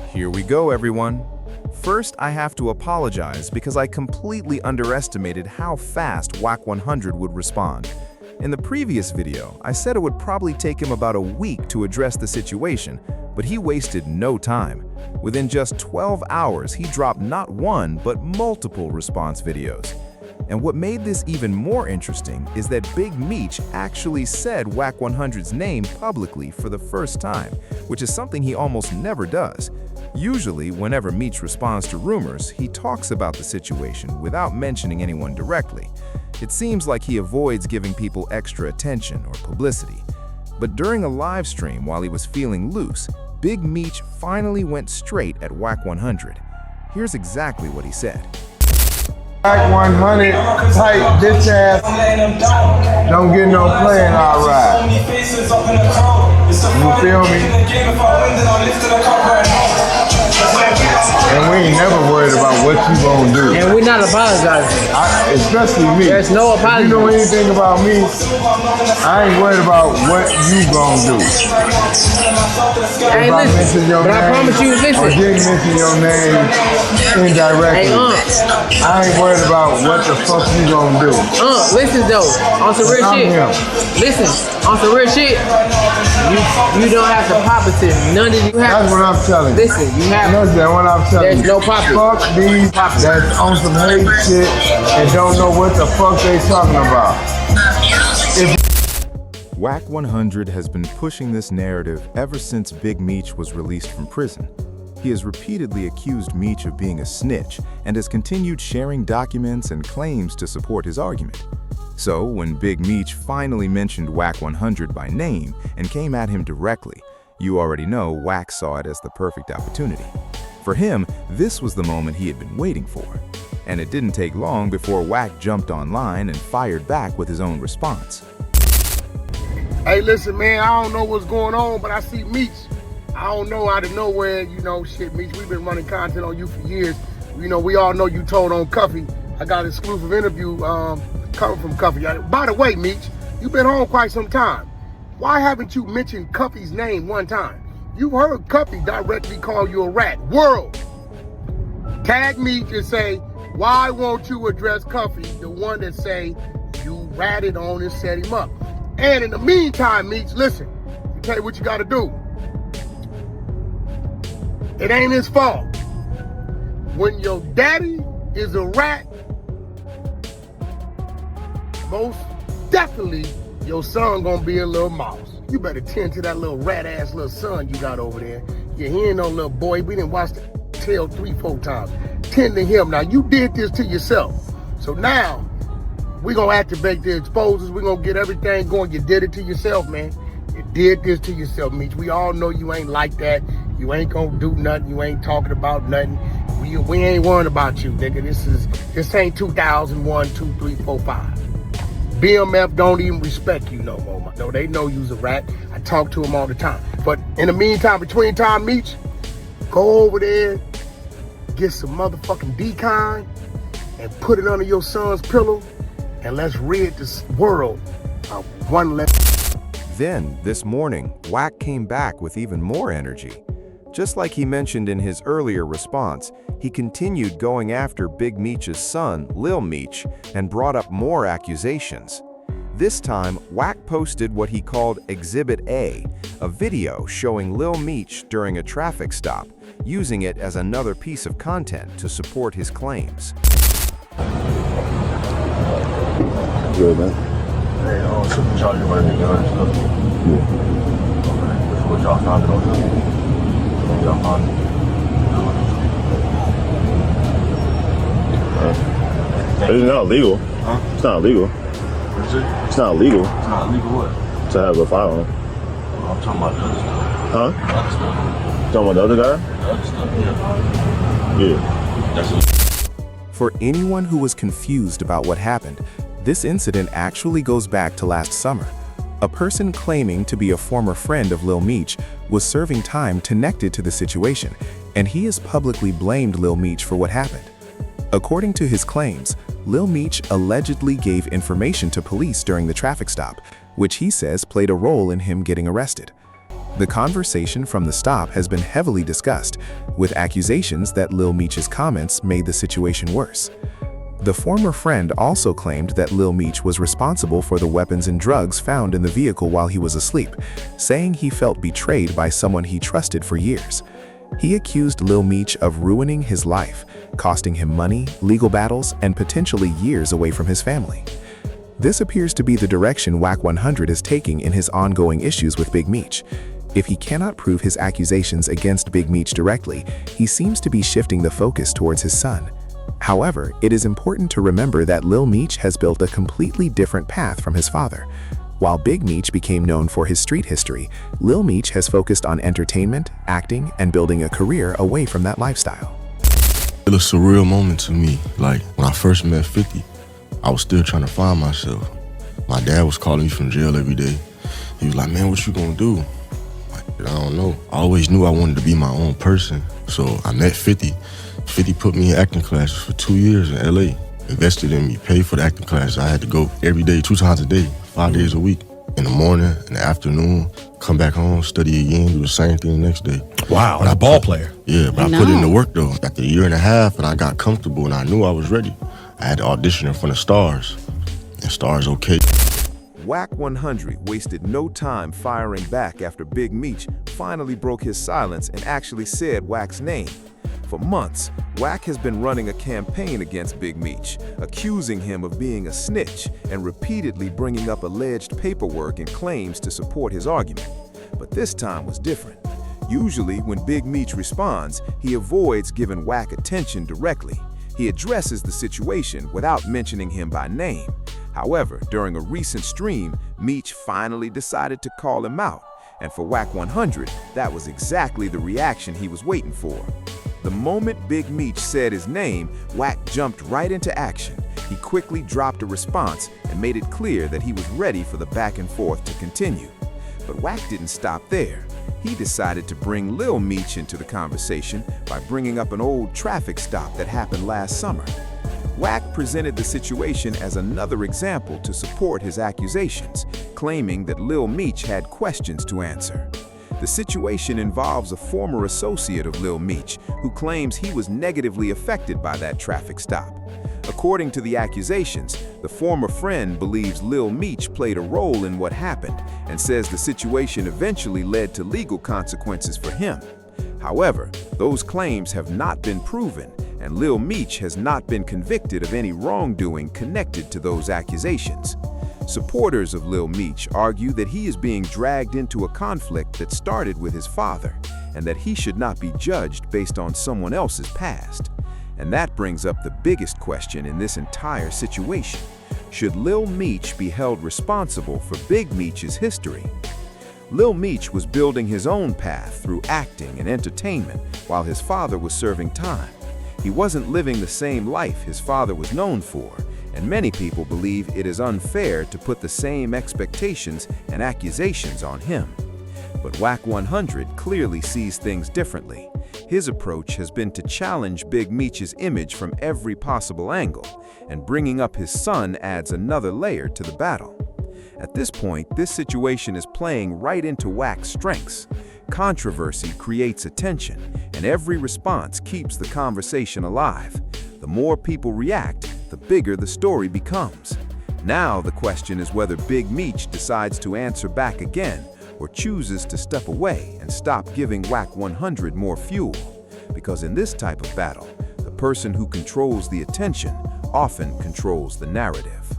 Here we go, everyone. First, I have to apologize because I completely underestimated how fast Wack 100 would respond. In the previous video, I said it would probably take him about a week to address the situation, but he wasted no time. Within just 12 hours, he dropped not one, but multiple response videos. And what made this even more interesting is that Big Meech actually said Wack 100's name publicly for the first time, which is something he almost never does. Usually, whenever Meech responds to rumors, he talks about the situation without mentioning anyone directly. It seems like he avoids giving people extra attention or publicity. But during a live stream while he was feeling loose, Big Meech finally went straight at Wack 100. Here's exactly what he said. Wack 100, tight bitch ass, don't get no play in our ride. You feel me? And we ain't never worried about what you gonna do. And we're not apologizing. Especially me. There's no apology. If you know anything about me, I ain't worried about what you gonna do. Hey, listen, but I promise you, listen. Or didn't mention your name indirectly. Hey, I ain't worried about what the fuck you gonna do. Listen though, on some real shit. Listen, on some real shit. You don't have to pop it to none of you have. That's what I'm telling you. Listen, you have. That's what I'm telling you. There's no pop it. Fuck these that's on some hate shit and don't know what the fuck they talking about. Wack 100 has been pushing this narrative ever since Big Meech was released from prison. He has repeatedly accused Meech of being a snitch and has continued sharing documents and claims to support his argument. So, when Big Meech finally mentioned Wack 100 by name and came at him directly, you already know Wack saw it as the perfect opportunity. For him, this was the moment he had been waiting for. And it didn't take long before Wack jumped online and fired back with his own response. Hey, listen, man, I don't know what's going on, but I see Meech. I don't know out of nowhere, you know, shit, Meech, we've been running content on you for years. You know, we all know you told on Cuffy. I got an exclusive interview coming from Cuffy. By the way, Meech, you've been home quite some time. Why haven't you mentioned Cuffy's name one time? You've heard Cuffy directly call you a rat. World. Tag Meech and say, why won't you address Cuffy, the one that say you ratted on and set him up? And in the meantime, Meech, listen, I'll tell you what you gotta do. It ain't his fault. When your daddy is a rat, most definitely your son gonna be a little mouse. You better tend to that little rat-ass little son you got over there. Yeah, he ain't no little boy. We didn't watch the tail 3-4 times. Tend to him. Now, you did this to yourself. So now, we gonna activate the exposers. We gonna get everything going. You did it to yourself, man. You did this to yourself, Meech. We all know you ain't like that. You ain't gonna do nothing. You ain't talking about nothing. We ain't worrying about you, nigga. This ain't 2001, 2, 3, 4, 5. BMF don't even respect you no more. No, they know you's a rat. I talk to them all the time. But in the meantime, between time, Meech, go over there, get some motherfucking decon, and put it under your son's pillow, and let's rid this world of one less. Then, this morning, Wack came back with even more energy. Just like he mentioned in his earlier response, he continued going after Big Meech's son, Lil Meech, and brought up more accusations. This time, Wack posted what he called Exhibit A, a video showing Lil Meech during a traffic stop, using it as another piece of content to support his claims. Good, man. Hey, supercharger running the gun and stuff. Yeah. That's what y'all found it on the y'all found it. It's not illegal. Huh? It's not illegal. What is it? It's not illegal It's not illegal what? to have a firearm. Well, I'm talking about the other stuff. Huh? The other stuff. Talking about the other guy? The other stuff, yeah. Yeah. That's what. For anyone who was confused about what happened, this incident actually goes back to last summer. A person claiming to be a former friend of Lil Meech was serving time connected to the situation, and he has publicly blamed Lil Meech for what happened. According to his claims, Lil Meech allegedly gave information to police during the traffic stop, which he says played a role in him getting arrested. The conversation from the stop has been heavily discussed, with accusations that Lil Meech's comments made the situation worse. The former friend also claimed that Lil Meech was responsible for the weapons and drugs found in the vehicle while he was asleep, saying he felt betrayed by someone he trusted for years. He accused Lil Meech of ruining his life, costing him money, legal battles, and potentially years away from his family. This appears to be the direction Wack 100 is taking in his ongoing issues with Big Meech. If he cannot prove his accusations against Big Meech directly, he seems to be shifting the focus towards his son. However, it is important to remember that Lil Meech has built a completely different path from his father. While Big Meech became known for his street history, Lil Meech has focused on entertainment, acting, and building a career away from that lifestyle. It was a surreal moment to me. Like, when I first met 50, I was still trying to find myself. My dad was calling me from jail every day. He was like, man, what you gonna do? I don't know. I always knew I wanted to be my own person. So I met 50. 50 put me in acting classes for 2 years in LA. Invested in me, paid for the acting classes. I had to go every day, 2 times a day, 5 days a week. In the morning, in the afternoon, come back home, study again, do the same thing the next day. Wow, and a ball player. Yeah, but I put in the work though. After a year and a half, and I got comfortable and I knew I was ready. I had to audition in front of stars, and stars okay. Wack 100 wasted no time firing back after Big Meech finally broke his silence and actually said Wack's name. For months, Wack has been running a campaign against Big Meech, accusing him of being a snitch and repeatedly bringing up alleged paperwork and claims to support his argument. But this time was different. Usually, when Big Meech responds, he avoids giving Wack attention directly. He addresses the situation without mentioning him by name. However, during a recent stream, Meech finally decided to call him out. And for Wack 100, that was exactly the reaction he was waiting for. The moment Big Meech said his name, Wack jumped right into action. He quickly dropped a response and made it clear that he was ready for the back and forth to continue. But Wack didn't stop there. He decided to bring Lil Meech into the conversation by bringing up an old traffic stop that happened last summer. Wack presented the situation as another example to support his accusations, claiming that Lil Meech had questions to answer. The situation involves a former associate of Lil Meech who claims he was negatively affected by that traffic stop. According to the accusations, the former friend believes Lil Meech played a role in what happened and says the situation eventually led to legal consequences for him. However, those claims have not been proven, and Lil Meech has not been convicted of any wrongdoing connected to those accusations. Supporters of Lil Meech argue that he is being dragged into a conflict that started with his father, and that he should not be judged based on someone else's past. And that brings up the biggest question in this entire situation. Should Lil Meech be held responsible for Big Meech's history? Lil Meech was building his own path through acting and entertainment while his father was serving time. He wasn't living the same life his father was known for, and many people believe it is unfair to put the same expectations and accusations on him. But Wack 100 clearly sees things differently. His approach has been to challenge Big Meech's image from every possible angle, and bringing up his son adds another layer to the battle. At this point, this situation is playing right into Wack's strengths. Controversy creates attention, and every response keeps the conversation alive. The more people react, the bigger the story becomes. Now the question is whether Big Meech decides to answer back again or chooses to step away and stop giving Wack 100 more fuel. Because in this type of battle, the person who controls the attention often controls the narrative.